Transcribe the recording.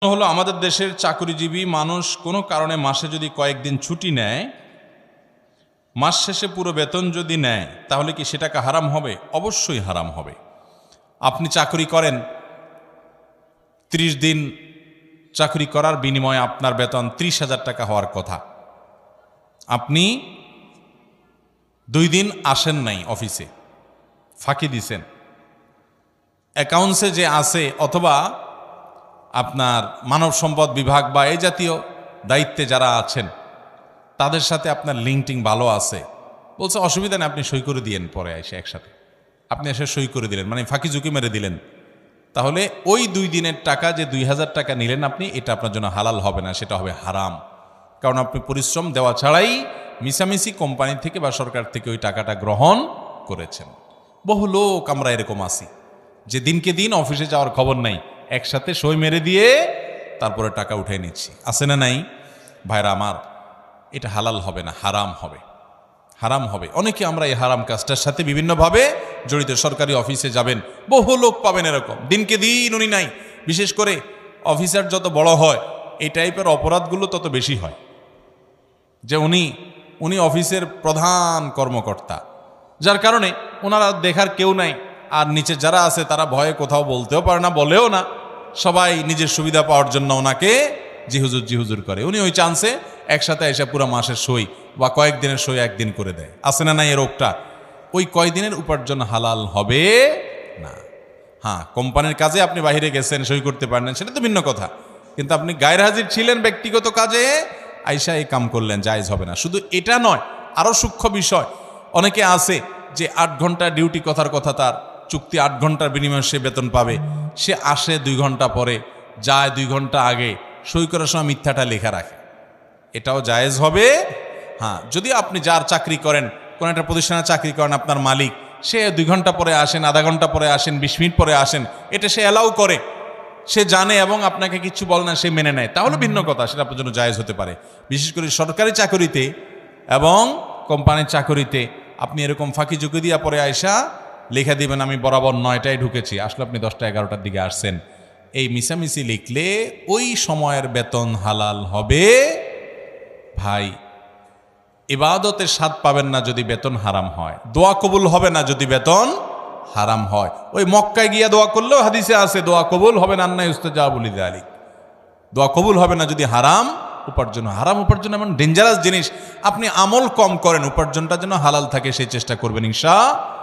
হলো আমাদের দেশের চাকরিজীবী মানুষ কোনো কারণে মাসে যদি কয়েকদিন ছুটি নেয়, মাস শেষে পুরো বেতন যদি নেয়, তাহলে কি সেটাকে হারাম হবে? অবশ্যই হারাম হবে। আপনি চাকরি করেন, 30 দিন চাকরি করার বিনিময়ে আপনার বেতন 30,000 টাকা হওয়ার কথা। আপনি 2 দিন আসেন নাই অফিসে, ফাঁকি দিছেন, অ্যাকাউন্টসে যে আছে অথবা আপনার মানব সম্পদ বিভাগ বা এই জাতীয় দায়িত্বে যারা আছেন তাদের সাথে আপনার লিঙ্কটিং ভালো আছে, বলছে অসুবিধা নেই, আপনি সই করে দিয়েন, পরে এসে একসাথে আপনি এসে সই করে দিলেন, মানে ফাঁকি ঝুঁকি মেরে দিলেন, তাহলে ওই 2 দিনের টাকা যে 2,000 টাকা নিলেন আপনি, এটা আপনার জন্য হালাল হবে না, সেটা হবে হারাম। কারণ আপনি পরিশ্রম দেওয়া ছাড়াই মিশামিশি কোম্পানি থেকে বা সরকার থেকে ওই টাকাটা গ্রহণ করেছেন। বহু লোক আমরা এরকম আছি যে দিনকে দিন অফিসে যাওয়ার খবর নাই, একসাথে সই মেরে দিয়ে তারপরে টাকা উঠে নিচ্ছি, আছে না নাই? ভাইরা আমার, এটা হালাল হবে না, হারাম হবে, হারাম হবে। অনেকে আমরা এই হারাম কাজটার সাথে বিভিন্নভাবে জড়িত। সরকারি অফিসে যাবেন, বহু লোক পাবেন এরকম, দিনকে দিন উনি নাই। বিশেষ করে অফিসার যত বড় হয় এই টাইপের অপরাধগুলো তত বেশি হয়, যে উনি অফিসের প্রধান কর্মকর্তা, যার কারণে ওনারা দেখার কেউ নাই, আর নিচে যারা আছে তারা ভয়ে কোথাও বলতেও পারে না, বলেও না, সবাই নিজের সুবিধা পাওয়ার জন্য ওনাকে জি হুজুর করে। উনি ওই চান্সে একসাথে এসে পুরো মাসের সই বা কয়েকদিনের সই একদিন করে দেয়, আছে না নাই এই রোগটা? ওই কয়দিনের উপার্জন হালাল হবে না। হ্যাঁ, কোম্পানির কাজে আপনি বাইরে গেছেন, সই করতে পারেন, সেটা তো ভিন্ন কথা, কিন্তু আপনি গায়ের হাজির ছিলেন ব্যক্তিগত কাজে, আইসা এই কাম করলেন, জায়েজ হবে না। শুধু এটা নয়, আরও সূক্ষ্ম বিষয়, অনেকে আছে যে 8 ঘন্টা ডিউটি, কথার কথা তার চুক্তি 8 ঘন্টার বিনিময়ে সে বেতন পাবে, সে আসে 2 ঘন্টা পরে, যায় 2 ঘন্টা আগে, সই করার সময় মিথ্যাটা লেখা রাখে, এটাও জায়েজ হবে। হ্যাঁ, যদি আপনি যার চাকরি করেন, কোন একটা প্রতিষ্ঠানে চাকরি করেন, আপনার মালিক, সে 2 ঘন্টা পরে আসেন, আধা ঘন্টা পরে আসেন, 20 মিনিট পরে আসেন, এটা সে অ্যালাউ করে, সে জানে এবং আপনাকে কিছু বলে না, সে মেনে নেয়, তাহলে ভিন্ন কথা, সেটা আপনার জন্য জায়েজ হতে পারে। বিশেষ করে সরকারি চাকরিতে এবং কোম্পানির চাকরিতে আপনি এরকম ফাঁকি ঝুঁকি দিয়া পরে আয়সা লেখা দিবেন আমি বরাবর 9টায় ঢুকেছি, আসলে আপনি 10টা 11টার দিকে আসছেন, এই মিশামিশি লিখলে ওই সময়ের বেতন হালাল হবে। ভাই, ইবাদতের স্বাদ পাবেন না যদি বেতন হারাম হয়, দোয়া কবুল হবে না যদি বেতন হারাম হয়। ওই মক্কায় গিয়া দোয়া করলেও হাদিসে আছে দোয়া কবুল হবে না, আন্না ইউস্তাজাবু লিযালিক, দোয়া কবুল হবে না যদি হারাম উপার্জন। হারাম উপার্জন এমন ডেঞ্জারাস জিনিস, আপনি আমল কম করেন, উপার্জনটা যেন হালাল থাকে সেই চেষ্টা করবেন ইনশাআল্লাহ।